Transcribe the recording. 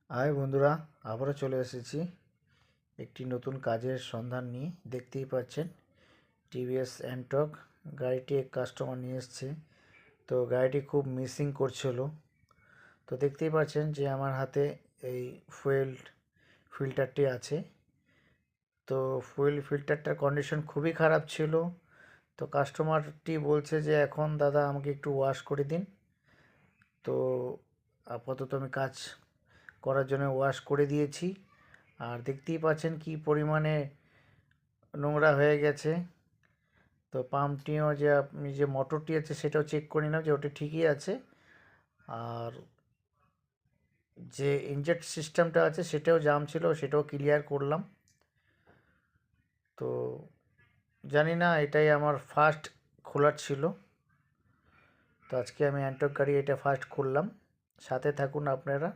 High বন্ধুরা, আবারও চলে এসেছি একটি নতুন কাজের সন্ধান নিয়ে। দেখতেই পাচ্ছেন টিভিএস অ্যান্টক গাড়িটি এক কাস্টমার নিয়ে এসছে। তো গাড়িটি খুব মিসিং করছিল। তো দেখতেই পাচ্ছেন যে আমার হাতে এই ফুয়েল ফিল্টারটি আছে। তো ফুয়েল ফিল্টারটার কন্ডিশন খুবই খারাপ ছিল। তো কাস্টমারটি বলছে যে এখন দাদা আমাকে একটু ওয়াশ করে দিন। তো আপাতত আমি কাজ করার জন্য ওয়াশ করে দিয়েছি। আর দেখতেই পাচ্ছেন কি পরিমাণে নোংরা হয়ে গেছে। তো পাম্পটিও যে আপনি যে মোটরটি আছে সেটাও চেক করে নিলাম যে ওটা ঠিকই আছে। আর যে ইনজেক্ট সিস্টেমটা আছে সেটাও জাম ছিল, সেটাও ক্লিয়ার করলাম। তো জানি না, এটাই আমার ফার্স্ট খোলার ছিল। তো আজকে আমি অ্যান্টক গাড়ি এটা ফার্স্ট খুললাম। সাথে থাকুন আপনারা।